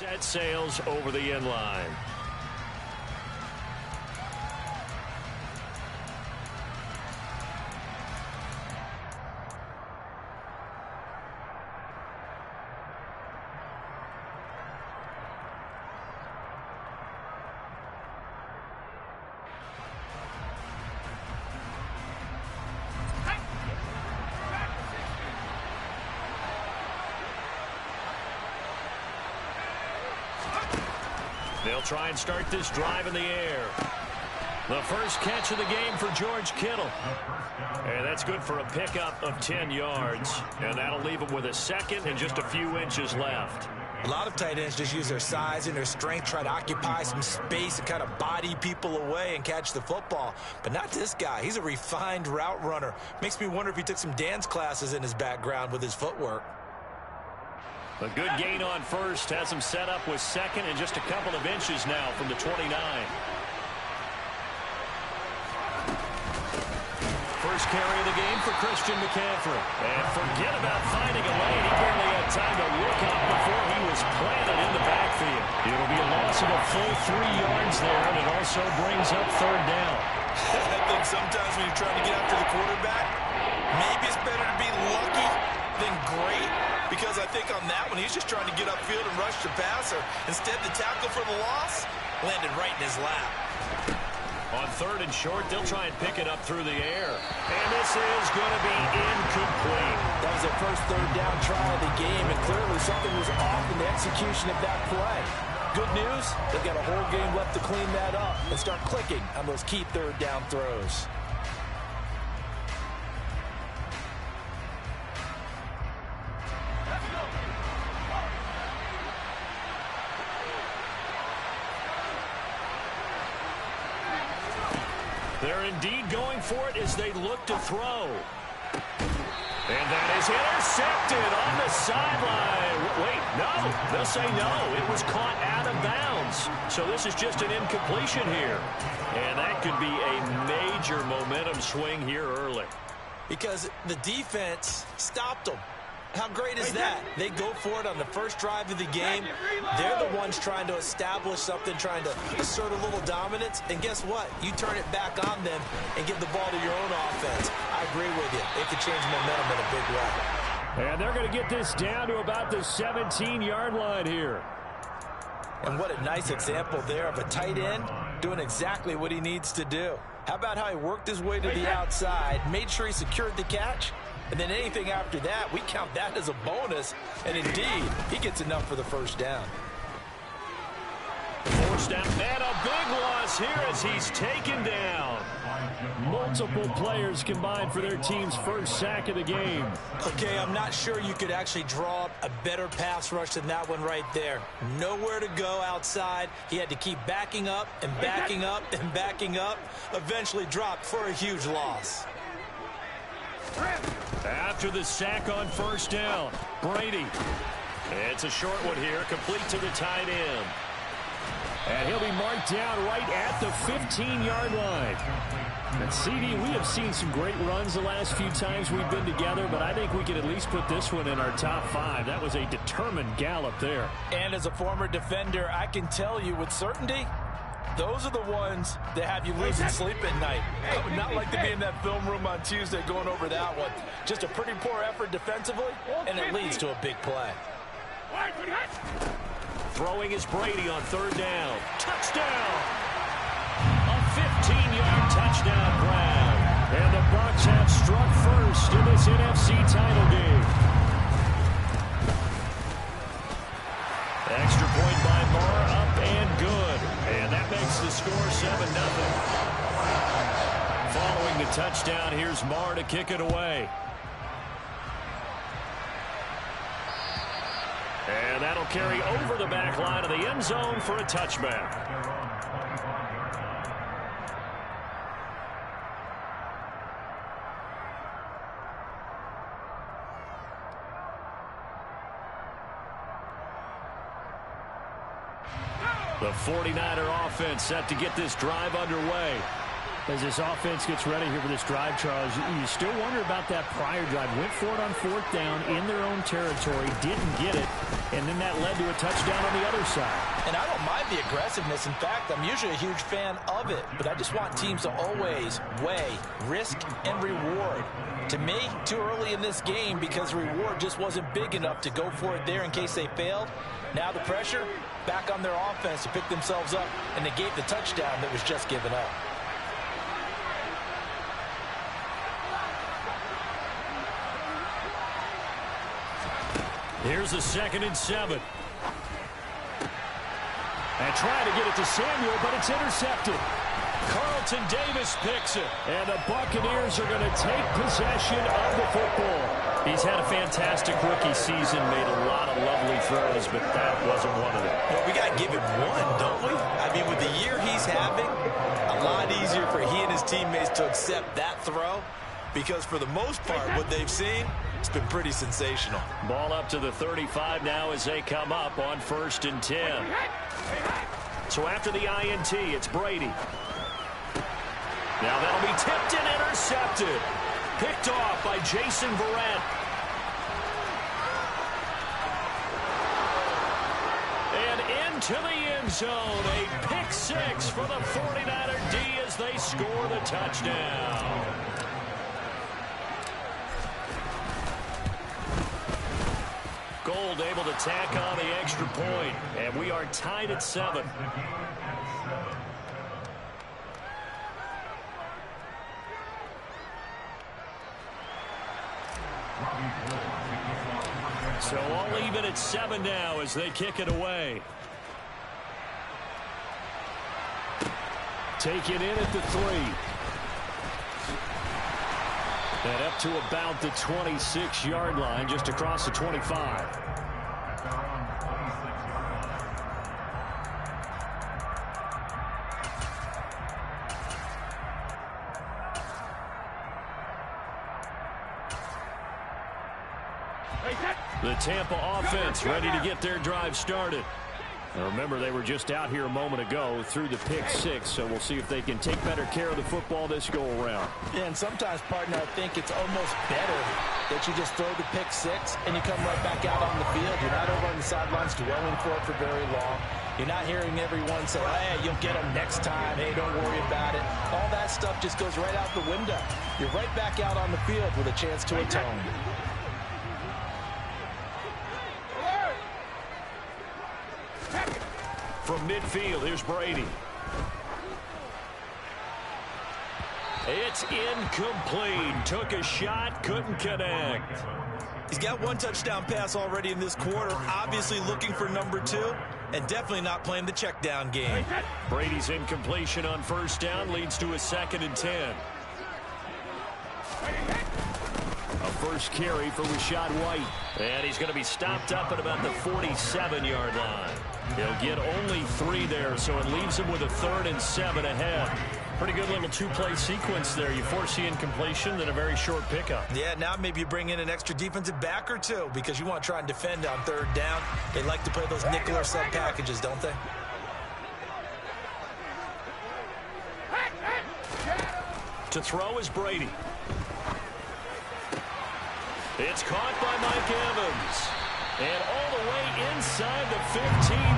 Set sails over the end line. They'll try and start this drive in the air. The first catch of the game for George Kittle. And that's good for a pickup of 10 yards. And that'll leave him with a second and just a few inches left. A lot of tight ends just use their size and their strength, try to occupy some space and kind of body people away and catch the football. But not this guy. He's a refined route runner. Makes me wonder if he took some dance classes in his background with his footwork. A good gain on first has him set up with second and just a couple of inches now from the 29. First carry of the game for Christian McCaffrey. And forget about finding a lane. He barely had time to look up before he was planted in the backfield. It'll be a loss of a full 3 yards there, and it also brings up third down. I think sometimes when you're trying to get after the quarterback, maybe it's better to be lucky than great. Because I think on that one, he's just trying to get upfield and rush the passer. Instead, the tackle for the loss landed right in his lap. On third and short, they'll try and pick it up through the air. And this is going to be incomplete. That was their first third down try of the game, and clearly something was off in the execution of that play. Good news, they've got a whole game left to clean that up and start clicking on those key third down throws. They're indeed going for it as they look to throw. And that is intercepted on the sideline. Wait, no. They'll say no. It was caught out of bounds. So this is just an incompletion here. And that could be a major momentum swing here early. Because the defense stopped them. How great is that? They go for it on the first drive of the game. They're the ones trying to establish something, trying to assert a little dominance. And guess what? You turn it back on them and give the ball to your own offense. I agree with you. It could change momentum in a big way. And they're going to get this down to about the 17-yard line here. And what a nice example there of a tight end doing exactly what he needs to do. How about how he worked his way to the outside, made sure he secured the catch, and then anything after that, we count that as a bonus. And indeed, he gets enough for the first down. Forced down, and a big loss here as he's taken down. Multiple players combined for their team's first sack of the game. Okay, I'm not sure you could actually draw up a better pass rush than that one right there. Nowhere to go outside. He had to keep backing up and backing up and backing up. Eventually dropped for a huge loss. After the sack on first down, Brady. It's a short one here, complete to the tight end. And he'll be marked down right at the 15-yard line. And CD, we have seen some great runs the last few times we've been together, but I think we can at least put this one in our top 5. That was a determined gallop there. And as a former defender, I can tell you with certainty, those are the ones that have you losing sleep at night. I would not like to be in that film room on Tuesday going over that one. Just a pretty poor effort defensively, and it leads to a big play. Throwing is Brady on third down. Touchdown! A 15-yard touchdown grab. And the Bucs have struck first in this NFC title game. Extra point by Barr, up and good. And that makes the score 7-0. Following the touchdown, here's Marr to kick it away. And that'll carry over the back line of the end zone for a touchback. The 49er offense set to get this drive underway. As this offense gets ready here for this drive, Charles, you still wonder about that prior drive. Went for it on fourth down in their own territory, didn't get it, and then that led to a touchdown on the other side. And I don't mind the aggressiveness. In fact, I'm usually a huge fan of it, but I just want teams to always weigh risk and reward. To me, too early in this game because reward just wasn't big enough to go for it there in case they failed. Now the pressure back on their offense to pick themselves up and negate the touchdown that was just given up. Here's the 2nd and 7. And trying to get it to Samuel, but it's intercepted. Carlton Davis picks it. And the Buccaneers are going to take possession of the football. He's had a fantastic rookie season, made a lot of lovely throws, but that wasn't one of them. Well, we got to give him one, don't we? I mean, with the year he's having, a lot easier for he and his teammates to accept that throw because for the most part, what they've seen, it's been pretty sensational. Ball up to the 35 now as they come up on 1st and 10. So after the INT, it's Brady. Now that'll be tipped and intercepted. Picked off by Jason Verrett. And into the end zone, a pick 6 for the 49er D as they score the touchdown. Gold able to tack on the extra point, and we are tied at 7. So all even at 7 now as they kick it away. Taken in at the 3. And up to about the 26-yard line, just across the 25. The Tampa offense ready to get their drive started. Now remember, they were just out here a moment ago through the pick 6, so we'll see if they can take better care of the football this go-around. Yeah, and sometimes, partner, I think it's almost better that you just throw the pick 6 and you come right back out on the field. You're not over on the sidelines dwelling for it for very long. You're not hearing everyone say, hey, you'll get them next time. Hey, don't worry about it. All that stuff just goes right out the window. You're right back out on the field with a chance to atone. From midfield, here's Brady. It's incomplete. Took a shot, couldn't connect. He's got one touchdown pass already in this quarter, obviously looking for number 2, and definitely not playing the check down game. Brady's incompletion on 1st down leads to a 2nd and 10. A first carry for Rachaad White. And he's going to be stopped up at about the 47-yard line. He'll get only 3 there, so it leaves him with a 3rd and 7 ahead. Pretty good little 2-play sequence there. You force the incompletion, then a very short pickup. Yeah, now maybe you bring in an extra defensive back or 2 because you want to try and defend on 3rd down. They like to play those nickel or sub packages, don't they? To throw is Brady. It's caught by Mike Evans. And all the way inside the 15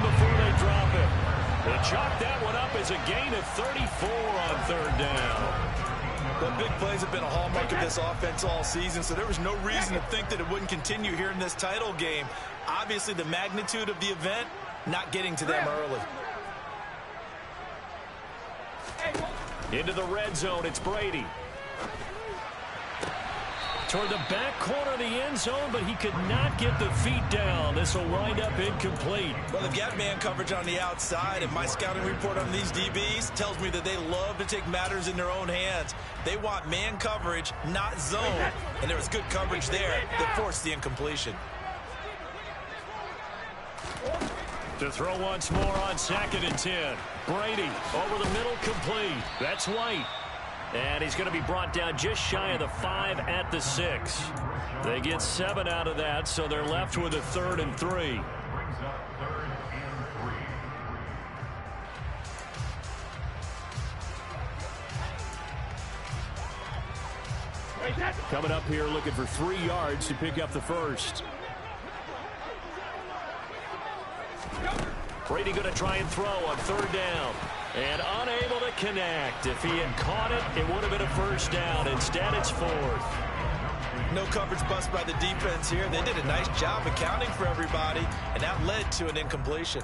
before they drop it. They chalk that one up as a gain of 34 on 3rd down. But big plays have been a hallmark of this offense all season, so there was no reason to think that it wouldn't continue here in this title game. Obviously, the magnitude of the event not getting to them early. Into the red zone, it's Brady. Toward the back corner of the end zone, but he could not get the feet down. This will wind up incomplete. Well, they've got man coverage on the outside, and my scouting report on these DBs tells me that they love to take matters in their own hands. They want man coverage, not zone, and there was good coverage there that forced the incompletion. To throw once more on 2nd and 10. Brady over the middle, complete. That's White. And he's going to be brought down just shy of the 5 at the 6. They get 7 out of that, so they're left with a 3rd and 3. Coming up here looking for 3 yards to pick up the first. Brady going to try and throw on 3rd down. And unable to connect. If he had caught it, it would have been a first down. Instead, it's 4th. No coverage bust by the defense here. They did a nice job accounting for everybody, and that led to an incompletion.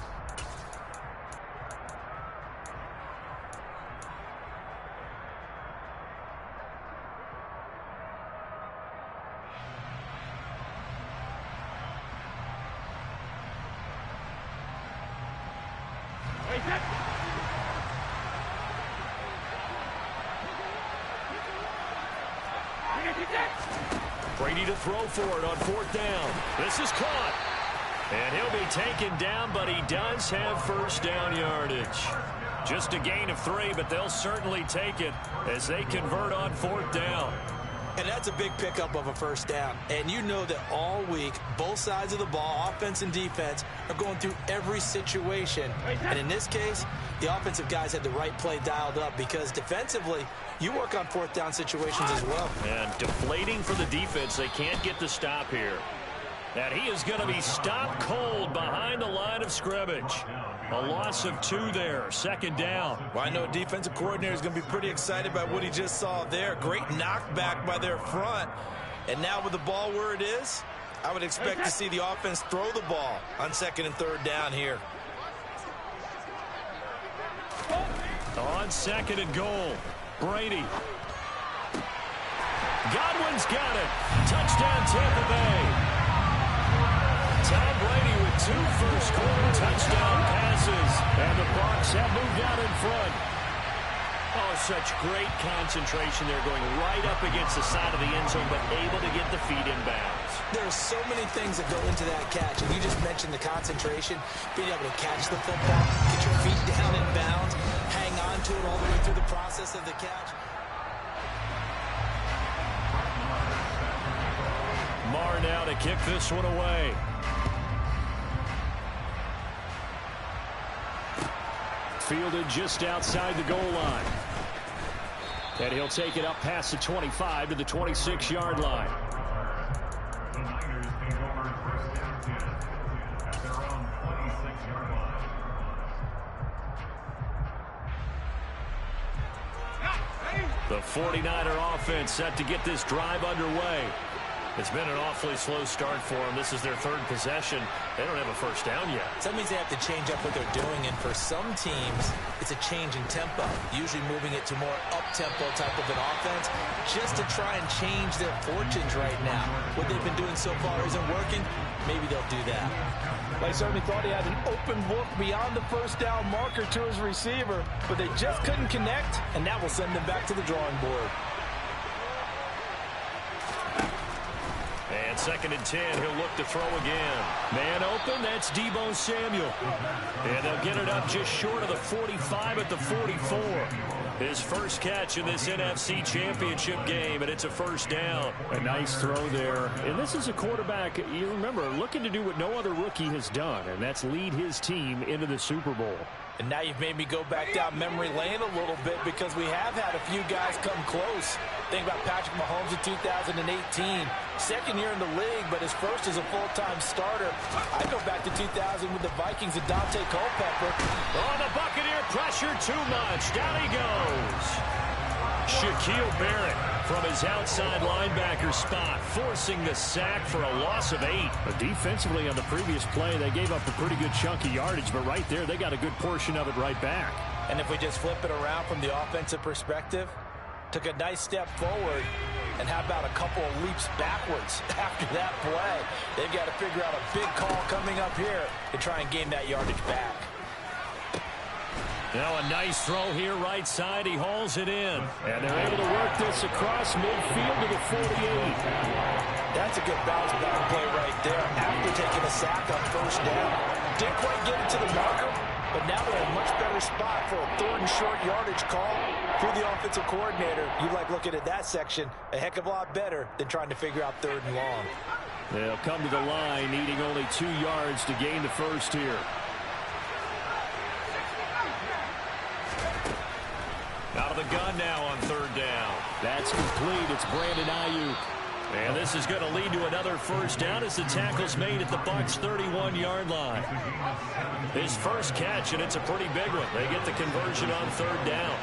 Brady to throw for it on 4th down. This is caught. And he'll be taken down, but he does have first down yardage. Just a gain of 3, but they'll certainly take it as they convert on 4th down. And that's a big pickup of a first down. And you know that all week, both sides of the ball, offense and defense, are going through every situation. And in this case, the offensive guys had the right play dialed up because defensively, you work on 4th down situations as well. And deflating for the defense. They can't get the stop here. And he is going to be stopped cold behind the line of scrimmage. A loss of 2 there, 2nd down. Well, I know a defensive coordinator is going to be pretty excited about what he just saw there. Great knockback by their front. And now with the ball where it is, I would expect to see the offense throw the ball on 2nd and 3rd down here. On 2nd and goal, Brady. Godwin's got it. Touchdown, Tampa Bay. Tom Brady with 2 first-quarter touchdown passes. And the Bucs have moved out in front. Oh, such great concentration there, going right up against the side of the end zone, but able to get the feet in bounds. There are so many things that go into that catch, and you just mentioned the concentration, being able to catch the football, get your feet down in bounds, hang on to it all the way through the process of the catch. Marr now to kick this one away. Fielded just outside the goal line. And he'll take it up past the 25 to the 26-yard line. The 49er offense set to get this drive underway. It's been an awfully slow start for them. This is their 3rd possession. They don't have a first down yet. So that means they have to change up what they're doing, and for some teams, it's a change in tempo, usually moving it to more up-tempo type of an offense, just to try and change their fortunes right now. What they've been doing so far isn't working. Maybe they'll do that. They certainly thought he had an open look beyond the first down marker to his receiver, but they just couldn't connect, and that will send them back to the drawing board. And 2nd and 10, he'll look to throw again. Man open, that's Deebo Samuel. And they'll get it up just short of the 45 at the 44. His first catch in this NFC Championship game, and it's a first down. A nice throw there. And this is a quarterback, you remember, looking to do what no other rookie has done, and that's lead his team into the Super Bowl. And now you've made me go back down memory lane a little bit because we have had a few guys come close. Think about Patrick Mahomes in 2018. 2nd year in the league, but his first as a full-time starter. I go back to 2000 with the Vikings and Dante Culpepper. Oh, the Buccaneer pressure too much. Down he goes. Shaquille Barrett from his outside linebacker spot, forcing the sack for a loss of 8. But defensively on the previous play, they gave up a pretty good chunk of yardage, but right there, they got a good portion of it right back. And if we just flip it around from the offensive perspective, took a nice step forward, and how about a couple of leaps backwards after that play? They've got to figure out a big call coming up here to try and gain that yardage back. Now a nice throw here right side. He hauls it in. And they're able to work this across midfield to the 48. That's a good bounce back play right there after taking a sack on first down. Didn't quite get it to the marker, but now they're in a much better spot for a 3rd and short yardage call. If you're the offensive coordinator, you like looking at that section a heck of a lot better than trying to figure out 3rd and long. They'll come to the line, needing only 2 yards to gain the first here. Out of the gun now on third down. That's complete. It's Brandon Ayuk. And this is going to lead to another first down as the tackle's made at the Bucs' 31-yard line. His first catch, and it's a pretty big one. They get the conversion on third down.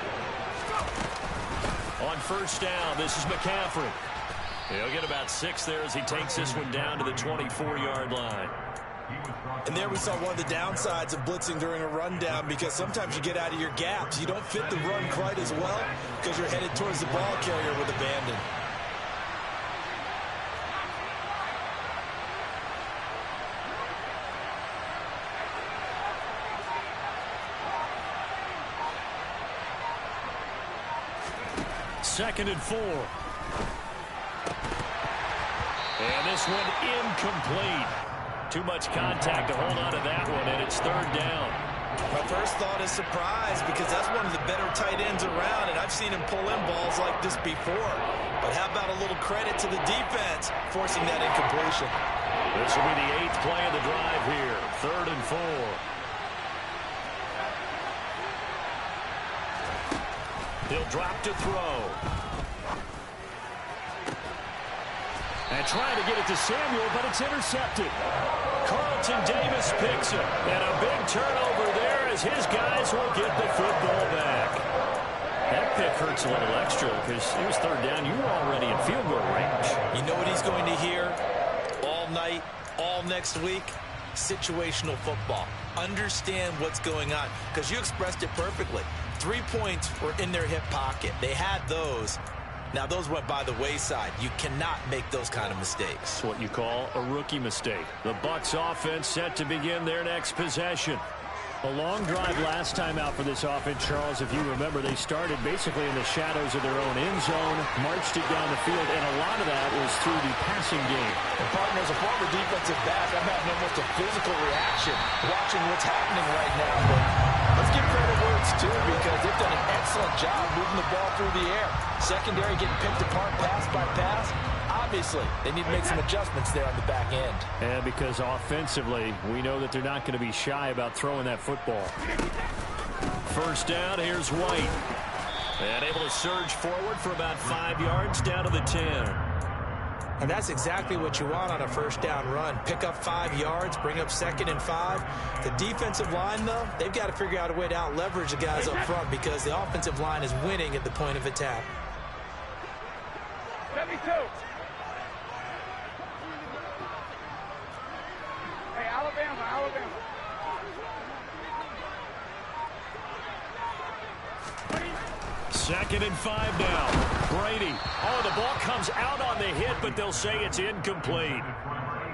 On first down, this is McCaffrey. He'll get about 6 there as he takes this one down to the 24-yard line. And there we saw one of the downsides of blitzing during a rundown, because sometimes you get out of your gaps. You don't fit the run quite as well because you're headed towards the ball carrier with abandon. Second and 4. And this one incomplete. Too much contact to hold on to that one, and it's third down. My first thought is surprise, because that's one of the better tight ends around, and I've seen him pull in balls like this before. But how about a little credit to the defense forcing that incompletion? This will be the 8th play of the drive here. Third and 4. He'll drop to throw. And trying to get it to Samuel, but it's intercepted. Carlton Davis picks it. And a big turnover there as his guys will get the football back. That pick hurts a little extra because it was third down. You were already in field goal range. You know what he's going to hear all night, all next week? Situational football. Understand what's going on, because you expressed it perfectly. 3 points were in their hip pocket. They had those. Now, those went by the wayside. You cannot make those kind of mistakes. It's what you call a rookie mistake. The Bucs offense set to begin their next possession. A long drive last time out for this offense, Charles. If you remember, they started basically in the shadows of their own end zone, marched it down the field, and a lot of that was through the passing game. And partner, as a former defensive back, I'm having almost a physical reaction watching what's happening right now. But let's give credit where it's due, because they've done an excellent job moving the ball through the air. Secondary getting picked apart pass by pass. Obviously, they need to make some adjustments there on the back end. And because offensively, we know that they're not going to be shy about throwing that football. First down, here's White. And able to surge forward for about 5 yards down to the 10. And that's exactly what you want on a first down run. Pick up 5 yards, bring up 2nd and 5. The defensive line, though, they've got to figure out a way to out-leverage the guys up front, because the offensive line is winning at the point of attack. 72. Hey, Alabama. 2nd and 5 now. Brady. Oh, the ball comes out on the hit, but they'll say it's incomplete.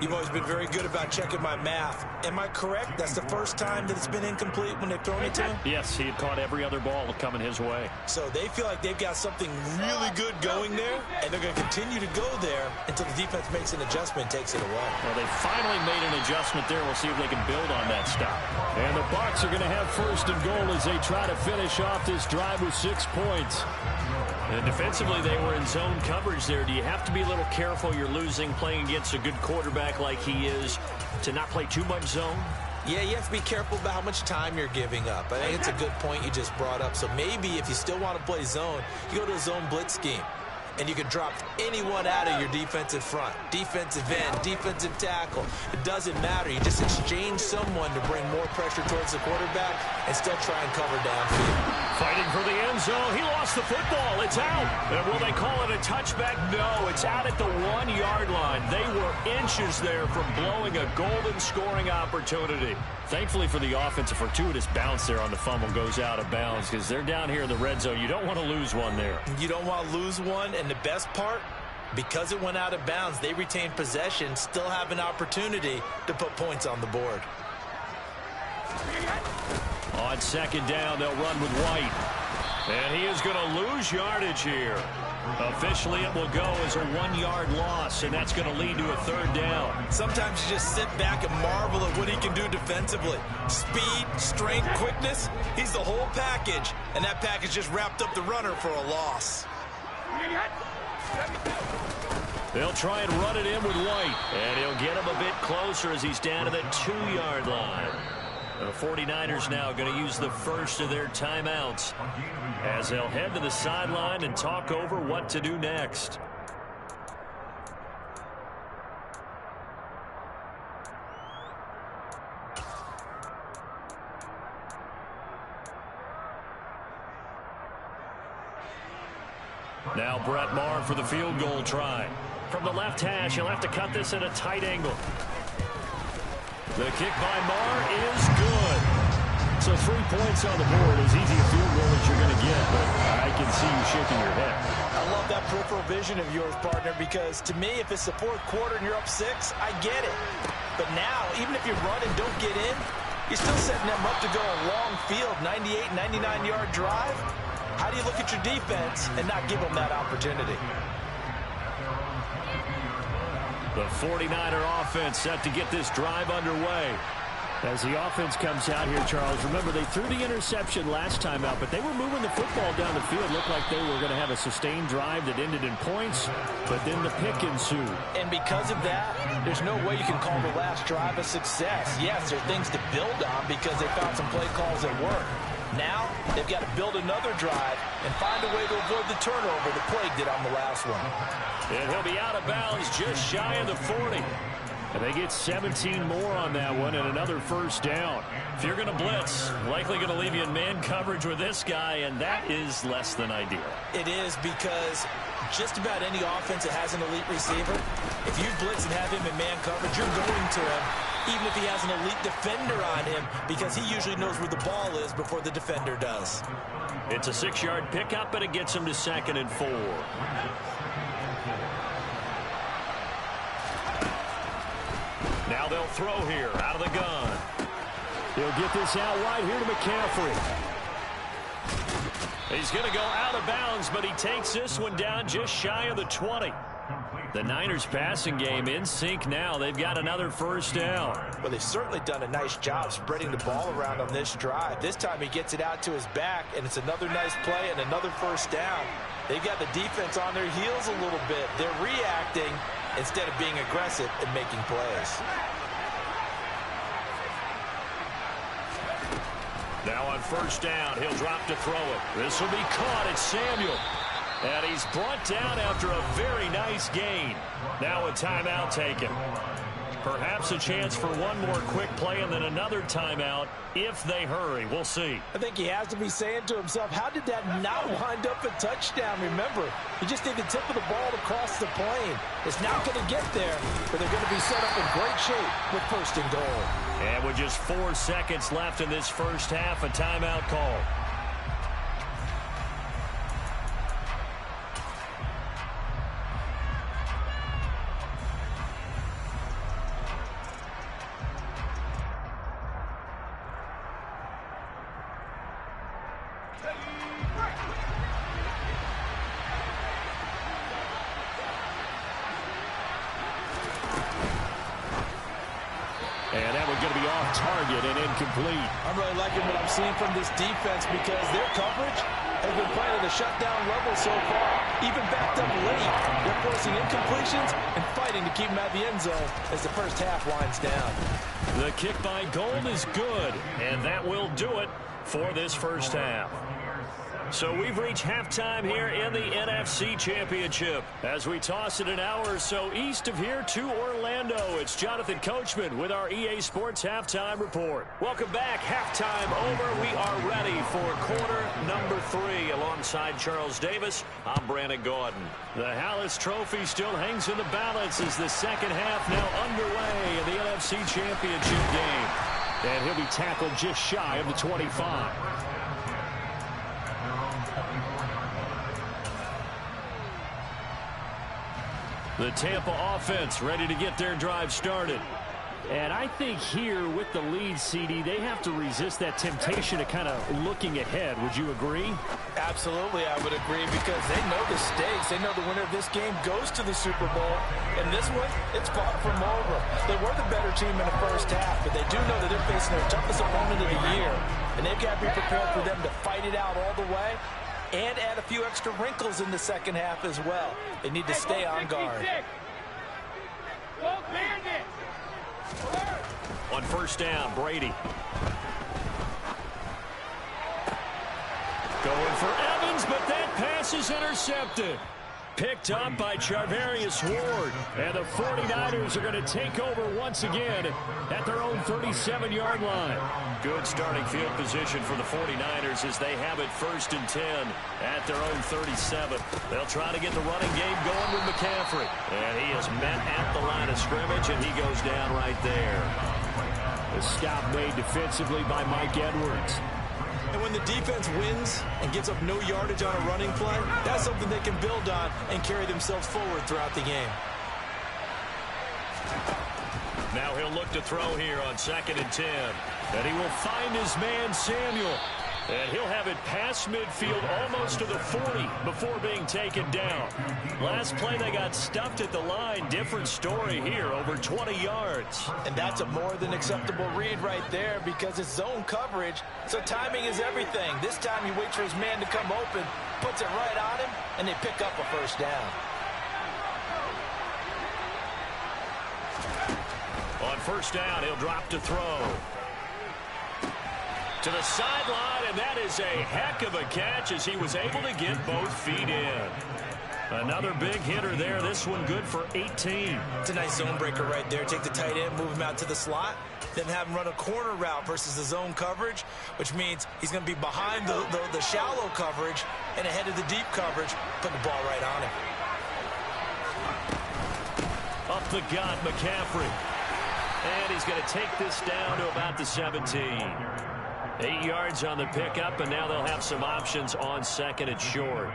You've always been very good about checking my math. Am I correct? That's the first time that it's been incomplete when they've thrown it to him? Yes, he had caught every other ball coming his way. So they feel like they've got something really good going there, and they're going to continue to go there until the defense makes an adjustment and takes it away. Well, they finally made an adjustment there. We'll see if they can build on that stop. And the Bucs are going to have first and goal as they try to finish off this drive with 6 points. And defensively, they were in zone coverage there. Do you have to be a little careful? You're losing, playing against a good quarterback like he is, to not play too much zone? Yeah, you have to be careful about how much time you're giving up. I think it's a good point you just brought up. So maybe if you still want to play zone, you go to a zone blitz scheme. And you can drop anyone out of your defensive front. Defensive end, defensive tackle. It doesn't matter. You just exchange someone to bring more pressure towards the quarterback and still try and cover downfield. Fighting for the end zone. He lost the football. It's out. And will they call it a touchback? No, it's out at the 1-yard line. They were inches there from blowing a golden scoring opportunity. Thankfully for the offense, a fortuitous bounce there on the fumble goes out of bounds, because they're down here in the red zone. You don't want to lose one there. You don't want to lose one, and the best part, because it went out of bounds, they retained possession, still have an opportunity to put points on the board. On second down, they'll run with White. And he is going to lose yardage here. Officially, it will go as a 1-yard loss, and that's going to lead to a third down. Sometimes you just sit back and marvel at what he can do defensively. Speed, strength, quickness, he's the whole package, and that package just wrapped up the runner for a loss. They'll try and run it in with White, and he'll get him a bit closer as he's down to the 2-yard line. The 49ers now going to use the first of their timeouts as they'll head to the sideline and talk over what to do next. Now Brett Maher for the field goal try. From the left hash, he'll have to cut this at a tight angle. The kick by Maher is good. So 3 points on the board, as easy a field goal as you're going to get, but I can see you shaking your head. I love that peripheral vision of yours, partner, because to me, if it's the fourth quarter and you're up 6, I get it. But now, even if you run and don't get in, you're still setting them up to go a long field, 98, 99-yard drive. How do you look at your defense and not give them that opportunity? The 49er offense set to get this drive underway. As the offense comes out here, Charles, remember they threw the interception last time out, but they were moving the football down the field. Looked like they were going to have a sustained drive that ended in points, but then the pick ensued. And because of that, there's no way you can call the last drive a success. Yes, there are things to build on because they found some play calls that work. Now, they've got to build another drive and find a way to avoid the turnover the Plague did on the last one. And he'll be out of bounds just shy of the 40. And they get 17 more on that one and another first down. If you're going to blitz, likely going to leave you in man coverage with this guy, and that is less than ideal. It is because just about any offense that has an elite receiver, if you blitz and have him in man coverage, you're going to him, even if he has an elite defender on him, because he usually knows where the ball is before the defender does. It's a 6-yard pickup, but it gets him to 2nd and 4. Now they'll throw here out of the gun. He'll get this out right here to McCaffrey. He's going to go out of bounds, but he takes this one down just shy of the 20. The Niners passing game in sync now. They've got another first down. Well, they've certainly done a nice job spreading the ball around on this drive. This time he gets it out to his back, and it's another nice play and another first down. They've got the defense on their heels a little bit. They're reacting instead of being aggressive and making plays. Now on first down, he'll drop to throw it. This will be caught. It's Samuel. And he's brought down after a very nice gain. Now a timeout taken. Perhaps a chance for one more quick play and then another timeout if they hurry. We'll see. I think he has to be saying to himself, how did that not wind up a touchdown? Remember, he just need the tip of the ball to cross the plane. It's not going to get there, but they're going to be set up in great shape with 1st and goal. And with just 4 seconds left in this first half, a timeout call. And that one's going to be off target and incomplete. I'm really liking what I'm seeing from this defense because their coverage has been playing at a shutdown level so far. Even backed up late, they're forcing incompletions and fighting to keep them at the end zone as the first half winds down. The kick by Gold is good, and that will do it for this first half. So we've reached halftime here in the NFC Championship. As we toss it an hour or so east of here to Orlando, it's Jonathan Coachman with our EA Sports Halftime Report. Welcome back. Halftime over. We are ready for quarter number 3. Alongside Charles Davis, I'm Brandon Gordon. The Hallis Trophy still hangs in the balance as the second half now underway in the NFC Championship game. And he'll be tackled just shy of the 25. The Tampa offense ready to get their drive started. And I think here with the lead, CD, they have to resist that temptation of kind of looking ahead. Would you agree? Absolutely, I would agree because they know the stakes. They know the winner of this game goes to the Super Bowl. And this one, it's fought from over. They were the better team in the first half, but they do know that they're facing their toughest opponent of the year. And they've got to be prepared for them to fight it out all the way and add a few extra wrinkles in the second half as well. They need to stay on guard. On first down, Brady. going for Evans, but that pass is intercepted. Picked up by Charvarius Ward. And the 49ers are going to take over once again at their own 37-yard line. Good starting field position for the 49ers as they have it 1st and 10 at their own 37. They'll try to get the running game going with McCaffrey. And he is met at the line of scrimmage, and he goes down right there. The stop made defensively by Mike Edwards. And when the defense wins and gives up no yardage on a running play, that's something they can build on and carry themselves forward throughout the game. Now he'll look to throw here on 2nd and 10. And he will find his man Samuel. And he'll have it past midfield almost to the 40 before being taken down. Last play they got stuffed at the line. Different story here, over 20 yards. And that's a more than acceptable read right there because it's zone coverage, so timing is everything. This time he waits for his man to come open, puts it right on him, and they pick up a 1st down. On 1st down, he'll drop to throw. To the sideline, and that is a heck of a catch as he was able to get both feet in. Another big hitter there. This one good for 18. It's a nice zone breaker right there. Take the tight end, move him out to the slot, then have him run a corner route versus the zone coverage, which means he's going to be behind the shallow coverage and ahead of the deep coverage, putting the ball right on him. Up the gut, McCaffrey. And he's going to take this down to about the 17. 8 yards on the pickup, and now they'll have some options on 2nd and short.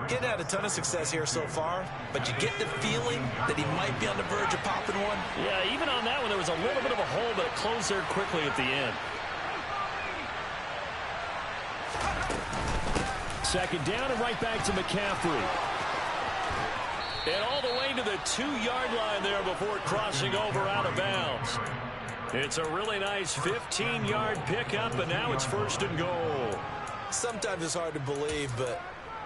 Getting had a ton of success here so far, but you get the feeling that he might be on the verge of popping one. Yeah, even on that one, there was a little bit of a hole, but it closed there quickly at the end. 2nd down and right back to McCaffrey. And all the way to the 2-yard line there before crossing over out of bounds. It's a really nice 15-yard pickup, and now it's 1st and goal. Sometimes it's hard to believe, but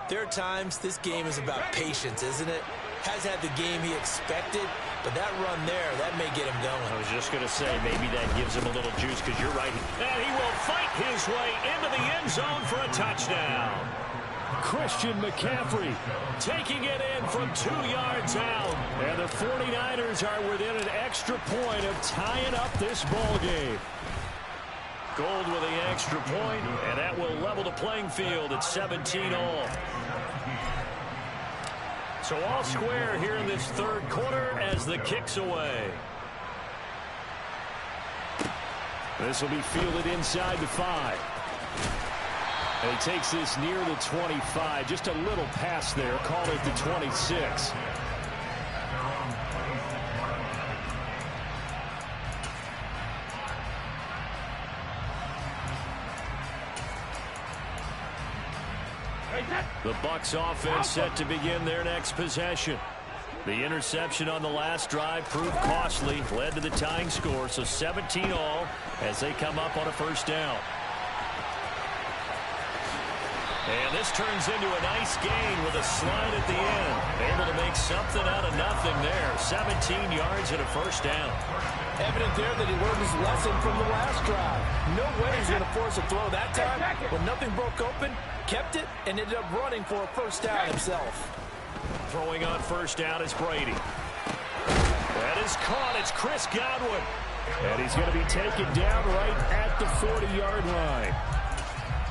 there are times this game is about patience, isn't it? Has had the game he expected, but that run there, that may get him going. I was just going to say, maybe that gives him a little juice because you're right. And he will fight his way into the end zone for a touchdown. Christian McCaffrey taking it in from 2 yards out. And the 49ers are within an extra point of tying up this ball game. Gold with the extra point, and that will level the playing field at 17-all. So all square here in this 3rd quarter as the kick's away. This will be fielded inside the 5. And he takes this near the 25. Just a little pass there. Call it the 26. The Bucs offense set to begin their next possession. The interception on the last drive proved costly. Led to the tying score. So 17-all as they come up on a 1st down. And this turns into a nice gain with a slide at the end. Able to make something out of nothing there. 17 yards and a 1st down. Evident there that he learned his lesson from the last drive. No way he's going to force a throw that time. When nothing broke open, kept it, and ended up running for a 1st down himself. Throwing on 1st down is Brady. That is caught. It's Chris Godwin. And he's going to be taken down right at the 40-yard line.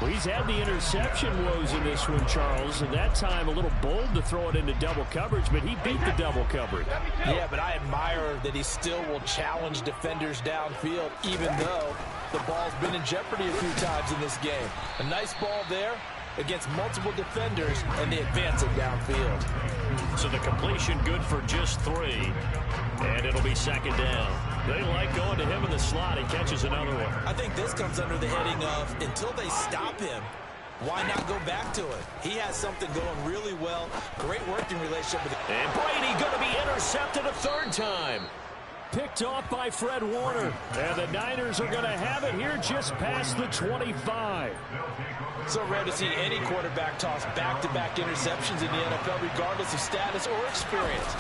Well, he's had the interception woes in this one, Charles, and that time a little bold to throw it into double coverage, but he beat the double coverage. Yeah, but I admire that he still will challenge defenders downfield, even though the ball's been in jeopardy a few times in this game. A nice ball there against multiple defenders, and they advance it downfield. So the completion good for just 3, and it'll be 2nd down. They like going to him in the slot. He catches another one. I think this comes under the heading of until they stop him, why not go back to it? He has something going really well. Great working relationship with him. And Brady going to be intercepted a 3rd time. Picked off by Fred Warner. And the Niners are going to have it here just past the 25. So rare to see any quarterback toss back-to-back interceptions in the NFL, regardless of status or experience.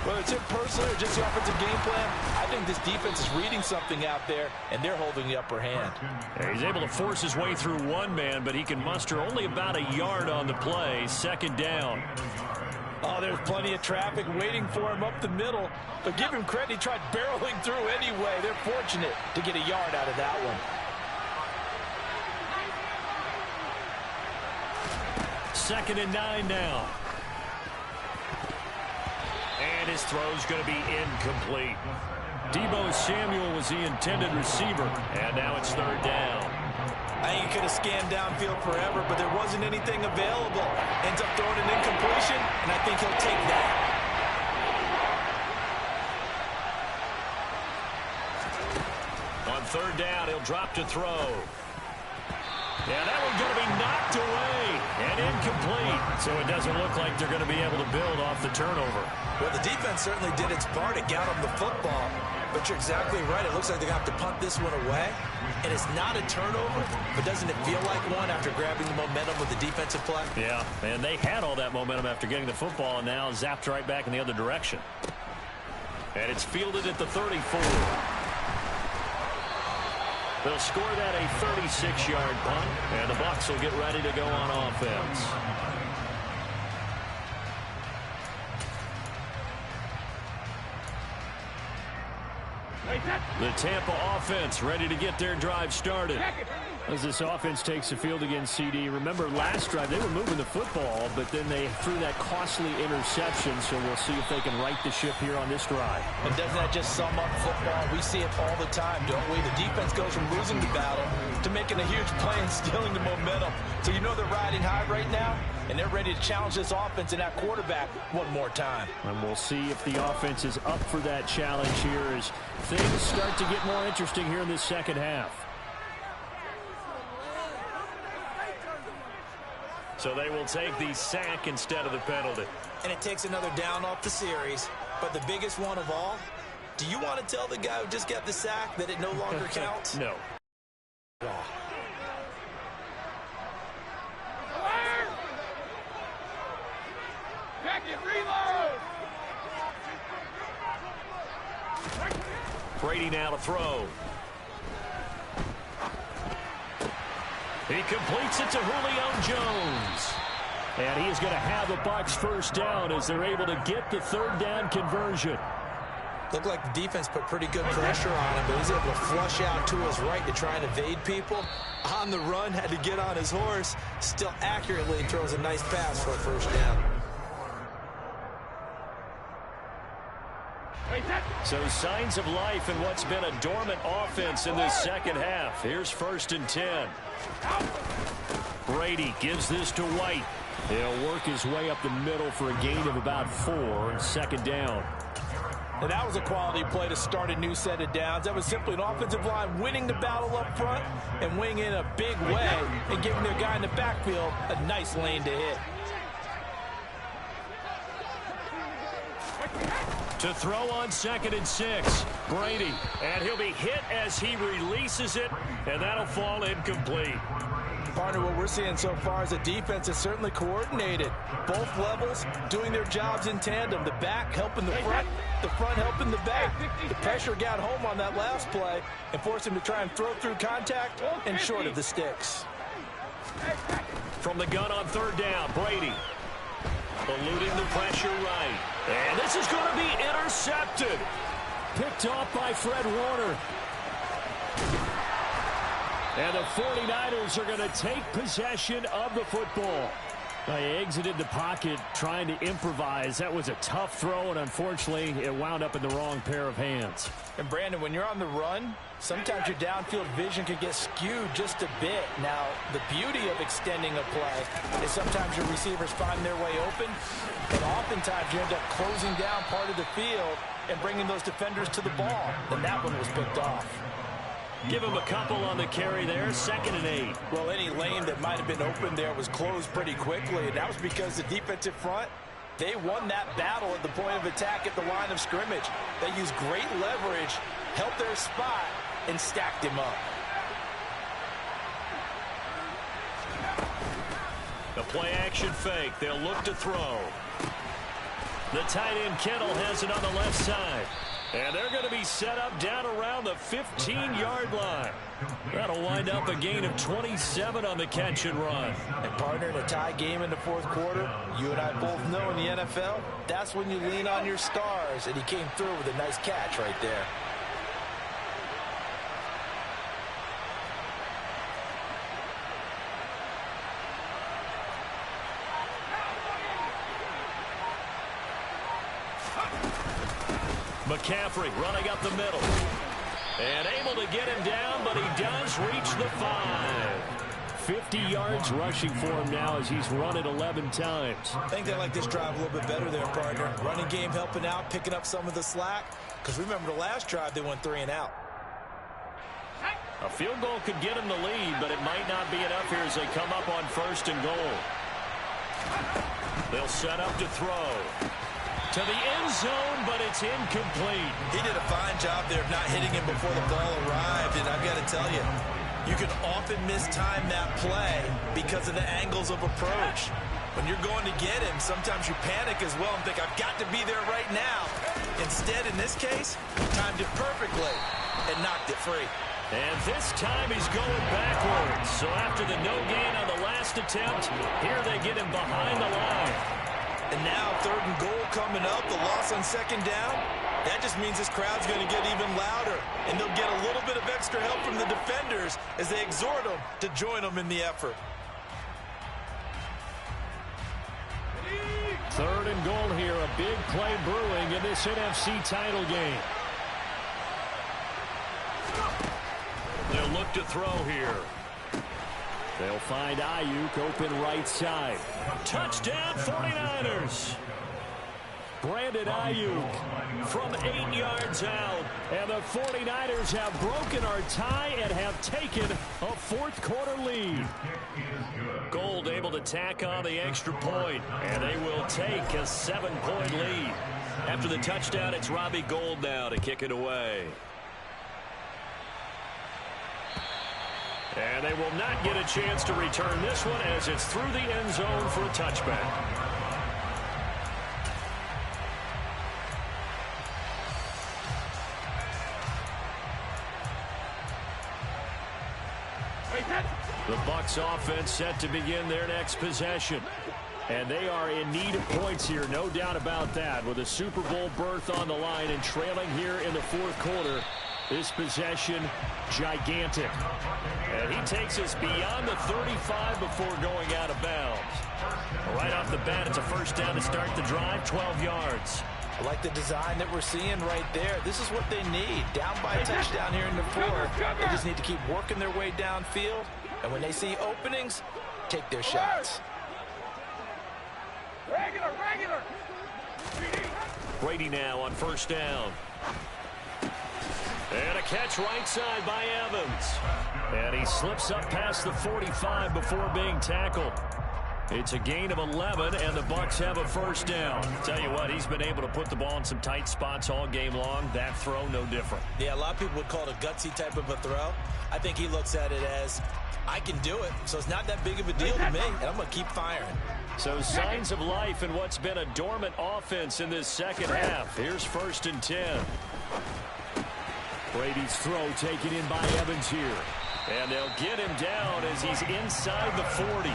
Whether it's him personally or just the offensive game plan, I think this defense is reading something out there, and they're holding the upper hand. Yeah, he's able to force his way through one man, but he can muster only about a yard on the play. Second down. Oh, there's plenty of traffic waiting for him up the middle. But give him credit, he tried barreling through anyway. They're fortunate to get a yard out of that one. Second and 9 now. And his throw's going to be incomplete. Deebo Samuel was the intended receiver, and now it's third down. I think he could have scanned downfield forever, but there wasn't anything available. Ends up throwing an incompletion, and I think he'll take that. On third down, he'll drop to throw. Yeah, that one's going to be knocked away and incomplete. So it doesn't look like they're going to be able to build off the turnover. Well, the defense certainly did its part to get him the football. But you're exactly right. It looks like they're going to have to punt this one away. And it's not a turnover, but doesn't it feel like one after grabbing the momentum with the defensive play? Yeah, and they had all that momentum after getting the football and now zapped right back in the other direction. And it's fielded at the 34. They'll score that a 36-yard punt, and the Bucs will get ready to go on offense. The Tampa offense ready to get their drive started. As this offense takes the field against CD, remember last drive they were moving the football, but then they threw that costly interception, so we'll see if they can right the ship here on this drive. And doesn't that just sum up football? We see it all the time, don't we? The defense goes from losing the battle to making a huge play and stealing the momentum. So you know they're riding high right now, and they're ready to challenge this offense and that quarterback one more time. And we'll see if the offense is up for that challenge here as things start to get more interesting here in this second half. So they will take the sack instead of the penalty. And it takes another down off the series. But the biggest one of all, do you want to tell the guy who just got the sack that it no longer counts? No. Brady now to throw. He completes it to Julio Jones. And he is going to have the Bucs first down as they're able to get the third down conversion. Looked like the defense put pretty good pressure on him, but he's able to flush out to his right to try and evade people. On the run, had to get on his horse. Still accurately throws a nice pass for a first down. So signs of life in what's been a dormant offense in this second half. Here's first and 10. Brady gives this to White. He'll work his way up the middle for a gain of about 4. Second down. And that was a quality play to start a new set of downs. That was simply an offensive line winning the battle up front and winning in a big way and giving their guy in the backfield a nice lane to hit. To throw on second and 6, Brady. And he'll be hit as he releases it, and that'll fall incomplete. Partner, what we're seeing so far is the defense is certainly coordinated. Both levels doing their jobs in tandem. The back helping the front helping the back. The pressure got home on that last play and forced him to try and throw through contact and short of the sticks. From the gun on third down, Brady. Eluding the pressure right. And this is going to be intercepted. Picked off by Fred Warner. And the 49ers are going to take possession of the football. They exited the pocket trying to improvise. That was a tough throw, and unfortunately, it wound up in the wrong pair of hands. And, Brandon, when you're on the run, sometimes your downfield vision can get skewed just a bit. Now, the beauty of extending a play is sometimes your receivers find their way open, but oftentimes you end up closing down part of the field and bringing those defenders to the ball. And that one was picked off. Give him a couple on the carry there, 2nd and 8. Well, any lane that might have been open there was closed pretty quickly, and that was because the defensive front, they won that battle at the point of attack at the line of scrimmage. They used great leverage, held their spot, and stacked him up. The play action fake. They'll look to throw. The tight end Kittle has it on the left side. And they're going to be set up down around the 15-yard line. That'll wind up a gain of 27 on the catch and run. And partner, in a tie game in the fourth quarter, you and I both know in the NFL, that's when you lean on your stars. And he came through with a nice catch right there. McCaffrey running up the middle. And able to get him down, but he does reach the 5. 50 yards rushing for him now as he's run it 11 times. I think they like this drive a little bit better there, partner. Running game helping out, picking up some of the slack. Because remember, the last drive, they went 3 and out. A field goal could get him the lead, but it might not be enough here as they come up on 1st and goal. They'll set up to throw. To the end zone, but it's incomplete. He did a fine job there of not hitting him before the ball arrived, and I've got to tell you, you can often mistime that play because of the angles of approach. When you're going to get him, sometimes you panic as well and think, I've got to be there right now. Instead, in this case, timed it perfectly and knocked it free. And this time he's going backwards. So after the no gain on the last attempt, here they get him behind the line. And now 3rd and goal coming up, the loss on 2nd down. That just means this crowd's going to get even louder. And they'll get a little bit of extra help from the defenders as they exhort them to join them in the effort. 3rd and goal here, a big play brewing in this NFC title game. They'll look to throw here. They'll find Ayuk open right side. Touchdown 49ers. Brandon Ayuk from 8 yards out. And the 49ers have broken our tie and have taken a 4th quarter lead. Gold able to tack on the extra point. And they will take a 7-point lead. After the touchdown, it's Robbie Gould now to kick it away. And they will not get a chance to return this one as it's through the end zone for a touchback. The Bucs offense set to begin their next possession. And they are in need of points here, no doubt about that. With a Super Bowl berth on the line and trailing here in the 4th quarter. This possession, gigantic. And he takes us beyond the 35 before going out of bounds. Right off the bat, it's a 1st down to start the drive, 12 yards. I like the design that we're seeing right there. This is what they need. Down by a touchdown here in the 4th. They just need to keep working their way downfield. And when they see openings, take their shots. Regular. Brady now on 1st down. And a catch right side by Evans. And he slips up past the 45 before being tackled. It's a gain of 11, and the Bucs have a 1st down. Tell you what, he's been able to put the ball in some tight spots all game long. That throw, no different. Yeah, a lot of people would call it a gutsy type of a throw. I think he looks at it as, I can do it, so it's not that big of a deal to me, and I'm going to keep firing. So signs of life in what's been a dormant offense in this 2nd half. Here's 1st and 10. Brady's throw taken in by Evans here. And they'll get him down as he's inside the 40.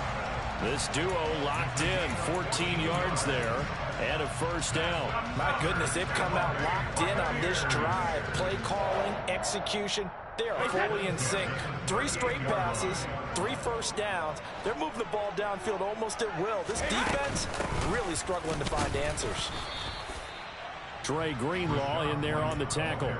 This duo locked in, 14 yards there, and a 1st down. My goodness, they've come out locked in on this drive. Play calling, execution, they are fully in sync. 3 straight passes, 3 1st downs. They're moving the ball downfield almost at will. This defense really struggling to find answers. Dre Greenlaw in there on the tackle.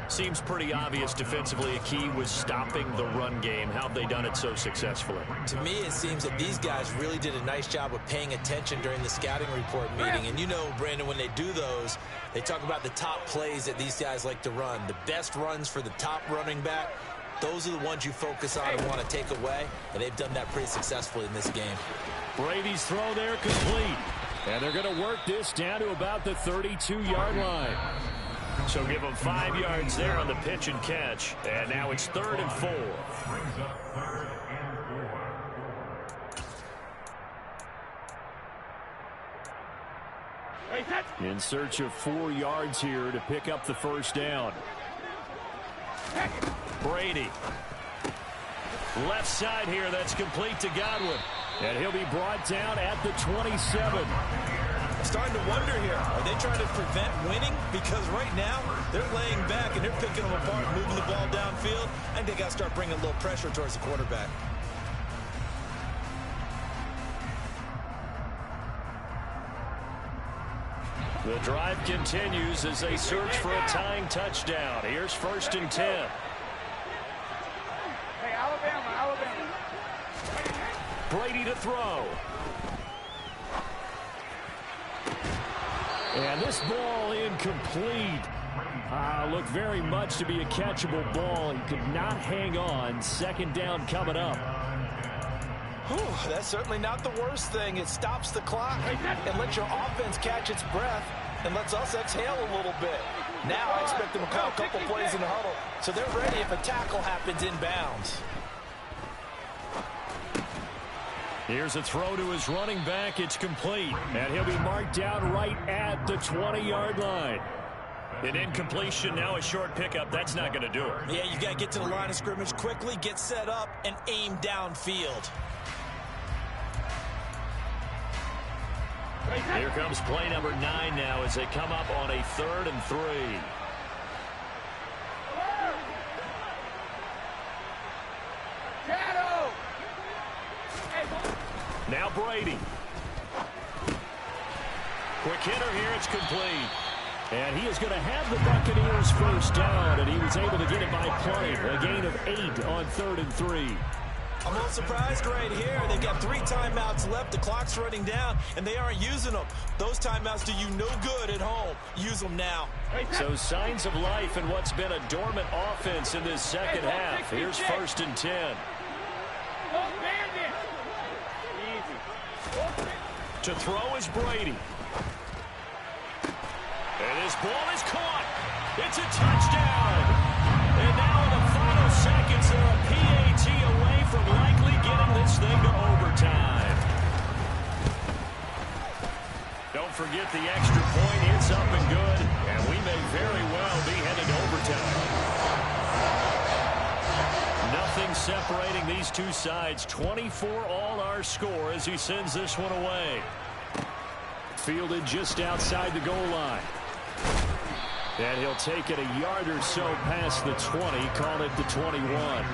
Seems pretty obvious defensively a key was stopping the run game. How have they done it so successfully? To me, it seems that these guys really did a nice job of paying attention during the scouting report meeting. And you know, Brandon, when they do those, they talk about the top plays that these guys like to run. The best runs for the top running back, those are the ones you focus on and want to take away. And they've done that pretty successfully in this game. Brady's throw there complete. And they're going to work this down to about the 32-yard line. So give them 5 yards there on the pitch and catch. And now it's 3rd and 4. Hey, that's In search of 4 yards here to pick up the first down. Brady. Left side here, that's complete to Godwin. And he'll be brought down at the 27. I'm starting to wonder here, are they trying to prevent winning? Because right now, they're laying back and they're picking them apart, moving the ball downfield. I think they got to start bringing a little pressure towards the quarterback. The drive continues as they search for a tying touchdown. Here's 1st and 10. Hey, Alabama. Brady to throw. And this ball incomplete. Looked very much to be a catchable ball. He could not hang on. 2nd down coming up. Whew, that's certainly not the worst thing. It stops the clock and lets your offense catch its breath and lets us exhale a little bit. Now I expect them to call a couple plays in the huddle so they're ready if a tackle happens inbounds. Here's a throw to his running back. It's complete. And he'll be marked down right at the 20-yard line. An incompletion, now a short pickup. That's not going to do it. Yeah, you got to get to the line of scrimmage quickly, get set up, and aim downfield. Here comes play number 9 now as they come up on a 3rd and 3. Now Brady. Quick hitter here, it's complete. And he is going to have the Buccaneers first down, and he was able to get it by play. A gain of 8 on 3rd and 3. I'm a little surprised right here. They've got 3 timeouts left. The clock's running down, and they aren't using them. Those timeouts do you no good at home. Use them now. So signs of life in what's been a dormant offense in this second half. Here's 1st and 10. To throw is Brady. And this ball is caught. It's a touchdown. And now in the final seconds, they're a PAT away from likely getting this thing to overtime. Don't forget the extra point. It's up and good. And we may very well be headed to overtime. Nothing separating these two sides. 24 all our score as he sends this one away. Fielded just outside the goal line. And he'll take it a yard or so past the 20, call it the 21.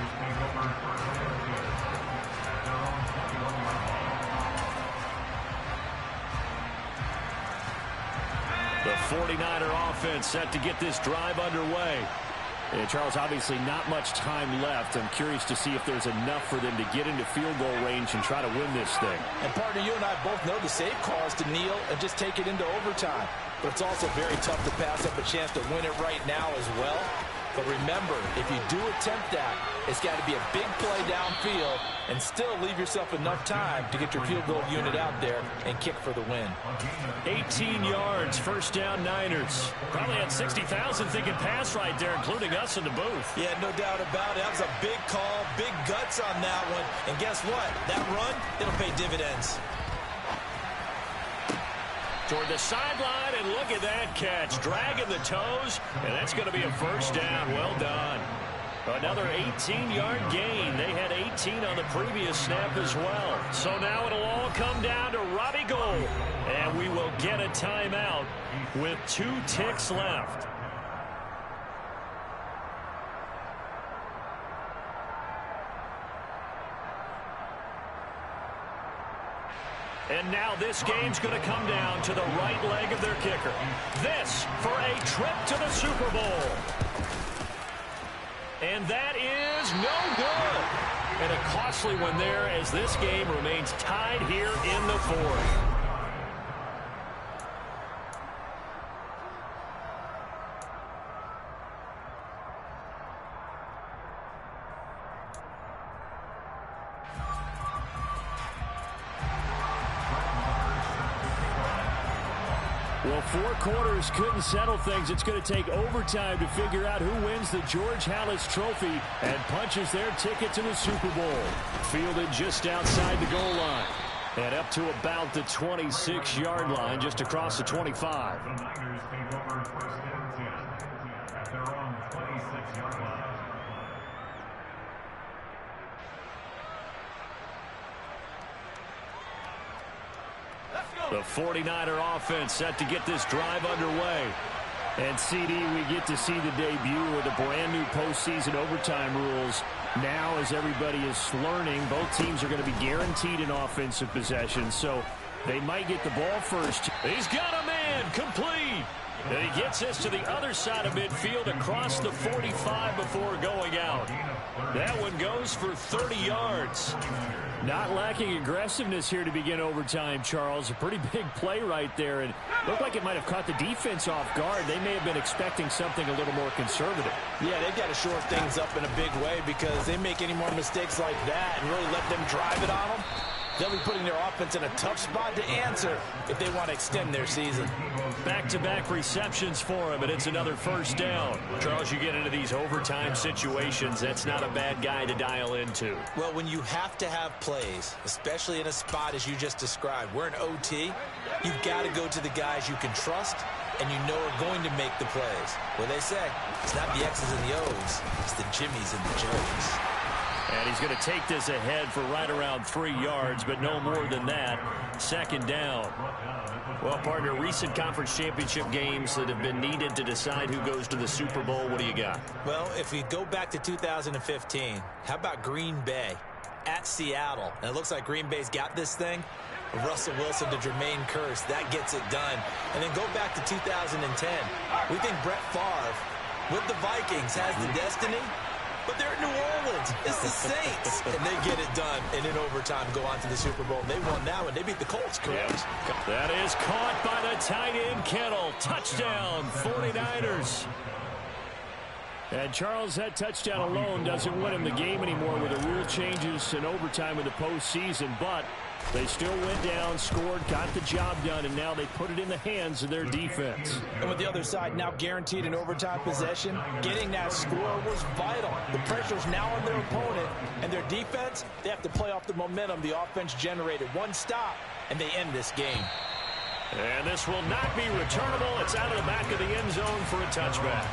The 49er offense set to get this drive underway. And Charles, obviously not much time left. I'm curious to see if there's enough for them to get into field goal range and try to win this thing. And partner, you and I both know the safe call is to kneel and just take it into overtime. But it's also very tough to pass up a chance to win it right now as well. But remember, if you do attempt that, it's got to be a big play downfield and still leave yourself enough time to get your field goal unit out there and kick for the win. 18 yards, first down Niners. Probably had 60,000 thinking pass right there, including us in the booth. Yeah, no doubt about it. That was a big call, big guts on that one. And guess what? That run, it'll pay dividends. Toward the sideline, and look at that catch. Dragging the toes, and that's going to be a first down. Well done. Another 18-yard gain. They had 18 on the previous snap as well. So now it'll all come down to Robbie Gould. And we will get a timeout with 2 ticks left. And now this game's going to come down to the right leg of their kicker. This for a trip to the Super Bowl. And that is no good. And a costly one there as this game remains tied here in the 4th. Well, 4 quarters couldn't settle things. It's going to take overtime to figure out who wins the George Halas Trophy and punches their ticket to the Super Bowl. Fielded just outside the goal line. And up to about the 26-yard line, just across the 25. The Niners take over first and 10 at their own 26-yard line. The 49er offense set to get this drive underway. And CD, we get to see the debut of the brand new postseason overtime rules. Now, as everybody is learning, both teams are going to be guaranteed an offensive possession, so they might get the ball first. He's got a man, complete. And he gets this to the other side of midfield across the 45 before going out. That one goes for 30 yards. Not lacking aggressiveness here to begin overtime, Charles. A pretty big play right there, and looked like it might have caught the defense off guard. They may have been expecting something a little more conservative. Yeah, they've got to shore things up in a big way, because they make any more mistakes like that and really let them drive it on them, they'll be putting their offense in a tough spot to answer if they want to extend their season. Back-to-back receptions for him, and it's another first down. Charles, you get into these overtime situations, that's not a bad guy to dial into. Well, when you have to have plays, especially in a spot as you just described, we're in OT, you've got to go to the guys you can trust and you know are going to make the plays. Well, they say, it's not the X's and the O's, it's the Jimmys and the Joes. And he's going to take this ahead for right around 3 yards, but no more than that. Second down. Well, partner, recent conference championship games that have been needed to decide who goes to the Super Bowl. What do you got? Well, if we go back to 2015, how about Green Bay at Seattle? And it looks like Green Bay's got this thing. Russell Wilson to Jermaine Kearse, that gets it done. And then go back to 2010. We think Brett Favre with the Vikings has the destiny. But they're in New Orleans. It's the Saints. And they get it done. And in overtime, go on to the Super Bowl. They won that one. They beat the Colts, correct? That is caught by the tight end, Kittle. Touchdown, 49ers. And Charles, that touchdown alone doesn't win him the game anymore with the rule changes and overtime in the postseason. But they still went down, scored, got the job done, and now they put it in the hands of their defense. And with the other side now guaranteed an overtime possession, getting that score was vital. The pressure's now on their opponent, and their defense, they have to play off the momentum the offense generated. One stop, and they end this game. And this will not be returnable. It's out of the back of the end zone for a touchback.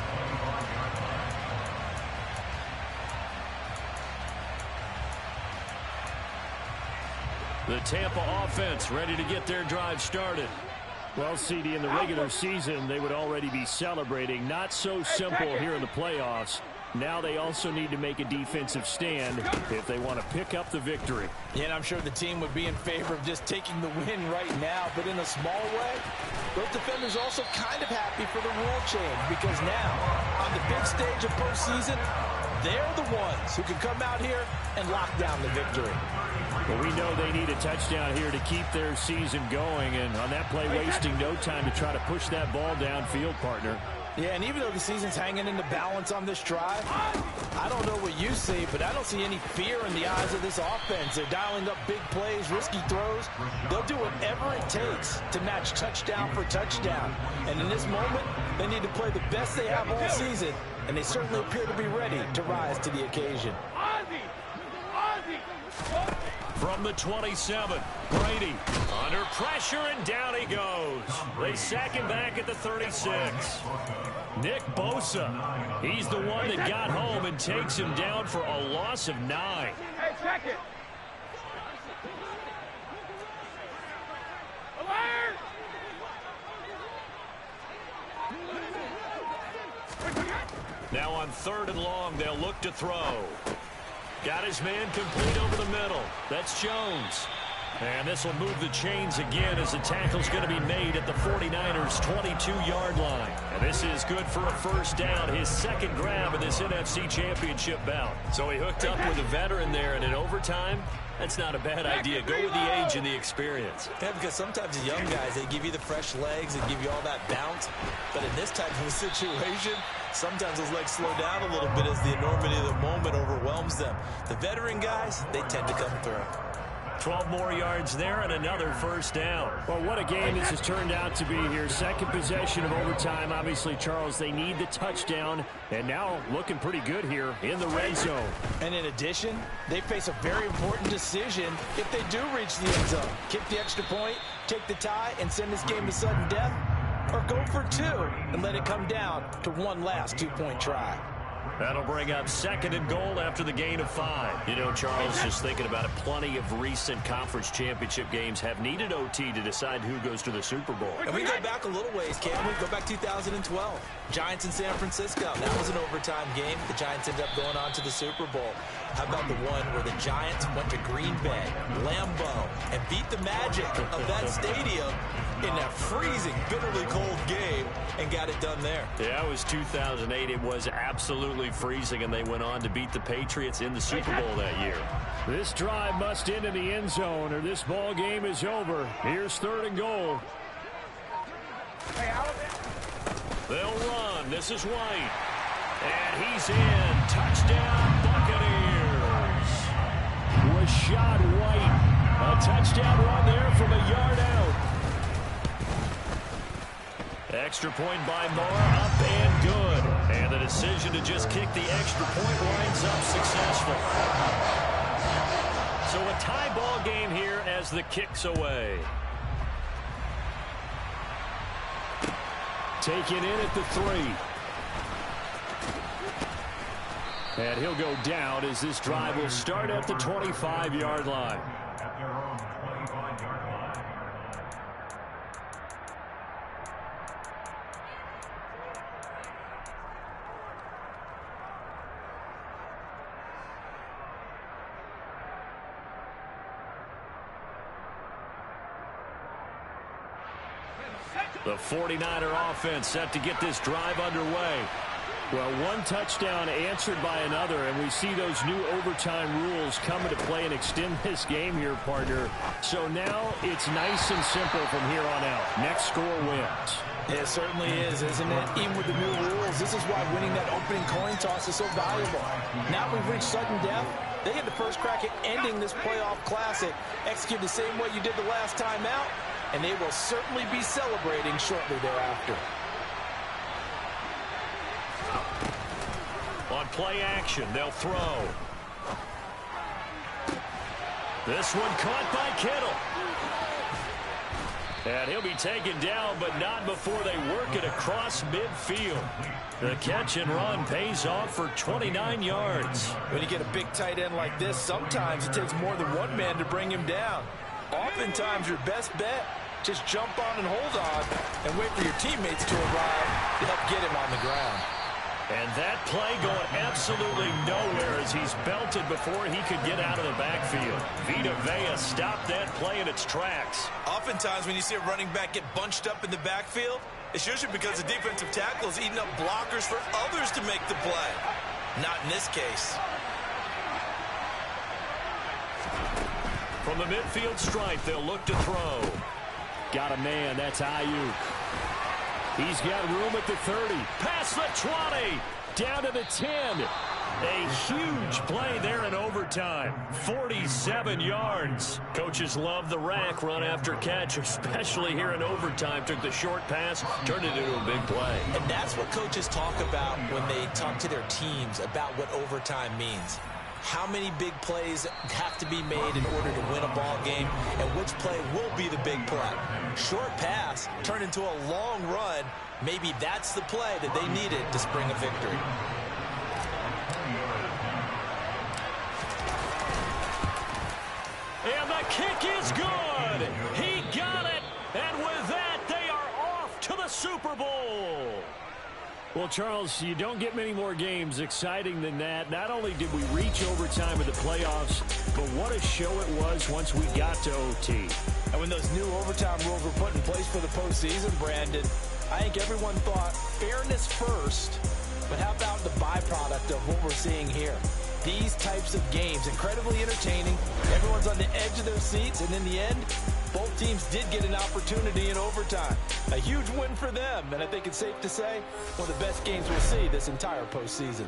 The Tampa offense ready to get their drive started. Well, CD, in the regular season, they would already be celebrating. Not so simple here in the playoffs. Now they also need to make a defensive stand if they want to pick up the victory. Yeah, and I'm sure the team would be in favor of just taking the win right now, but in a small way, those defenders also kind of happy for the rule change, because now, on the big stage of postseason, they're the ones who can come out here and lock down the victory. Well, we know they need a touchdown here to keep their season going, and on that play, wasting no time to try to push that ball downfield, partner. Yeah, and even though the season's hanging in the balance on this drive, I don't know what you see, but I don't see any fear in the eyes of this offense. They're dialing up big plays, risky throws. They'll do whatever it takes to match touchdown for touchdown. And in this moment, they need to play the best they have all season, and they certainly appear to be ready to rise to the occasion. From the 27, Brady under pressure, and down he goes. They sack him back at the 36. Nick Bosa, he's the one that got home and takes him down for a loss of 9. Hey, check it. Alert! Now on 3rd and long, they'll look to throw. Got his man complete over the middle. That's Jones. And this will move the chains again as the tackle's going to be made at the 49ers' 22-yard line. And this is good for a first down, his second grab in this NFC Championship bout. So he hooked up with a veteran there, and in overtime, that's not a bad idea. Go with the age and the experience. Yeah, because sometimes the young guys, they give you the fresh legs and give you all that bounce. But in this type of a situation, sometimes those legs slow down a little bit as the enormity of the moment overwhelms them. The veteran guys, they tend to come through. 12 more yards there and another first down. Well, what a game this has turned out to be here. Second possession of overtime. Obviously, Charles, they need the touchdown, and now looking pretty good here in the red zone. And in addition, they face a very important decision if they do reach the end zone. Kick the extra point, take the tie, and send this game to sudden death, or go for two and let it come down to one last two-point try. That'll bring up 2nd and goal after the gain of 5. You know, Charles, just thinking about it, plenty of recent conference championship games have needed OT to decide who goes to the Super Bowl. And we go back a little ways, can we? Go back 2012. Giants in San Francisco. That was an overtime game. The Giants ended up going on to the Super Bowl. How about the one where the Giants went to Green Bay, Lambeau, and beat the magic of that stadium in that freezing, bitterly cold game and got it done there? Yeah, it was 2008. It was absolutely freezing, and they went on to beat the Patriots in the Super Bowl that year. This drive must end in the end zone, or this ball game is over. Here's 3rd and goal. They'll run. This is White. And he's in. Touchdown, Buccaneers. Rashad White. A touchdown run there from a yard out. Extra point by Moore, up and good. And the decision to just kick the extra point winds up successful. So a tie ball game here as the kick's away. Taken in at the 3. And he'll go down as this drive will start at the 25-yard line. At their own 25-yard line. The 49er offense set to get this drive underway. Well, one touchdown answered by another, and we see those new overtime rules come into play and extend this game here, partner. So now it's nice and simple from here on out. Next score wins. It certainly is, isn't it? Even with the new rules, this is why winning that opening coin toss is so valuable. Now we've reached sudden death. They get the first crack at ending this playoff classic. Execute the same way you did the last time out, and they will certainly be celebrating shortly thereafter. On play action, they'll throw. This one caught by Kittle. And he'll be taken down, but not before they work it across midfield. The catch and run pays off for 29 yards. When you get a big tight end like this, sometimes it takes more than one man to bring him down. Oftentimes, your best bet, just jump on and hold on and wait for your teammates to arrive to help get him on the ground. And that play going absolutely nowhere as he's belted before he could get out of the backfield. Vita Vea stopped that play in its tracks. Oftentimes when you see a running back get bunched up in the backfield, it's usually because the defensive tackle is eating up blockers for others to make the play. Not in this case. From the midfield stripe, they'll look to throw. Got a man, that's Ayuk. He's got room at the 30. Past the 20. Down to the 10. A huge play there in overtime. 47 yards. Coaches love the rack run after catch, especially here in overtime. Took the short pass, turned it into a big play. And that's what coaches talk about when they talk to their teams about what overtime means. How many big plays have to be made in order to win a ball game, and which play will be the big play. Short pass turned into a long run. Maybe that's the play that they needed to spring a victory. And the kick is good. He got it. And with that, they are off to the Super Bowl. Well, Charles, you don't get many more games exciting than that. Not only did we reach overtime of the playoffs, but what a show it was once we got to OT. And when those new overtime rules were put in place for the postseason, Brandon, I think everyone thought fairness first, but how about the byproduct of what we're seeing here? These types of games, incredibly entertaining. Everyone's on the edge of their seats, and in the end, both teams did get an opportunity in overtime. A huge win for them, and I think it's safe to say one of the best games we'll see this entire postseason.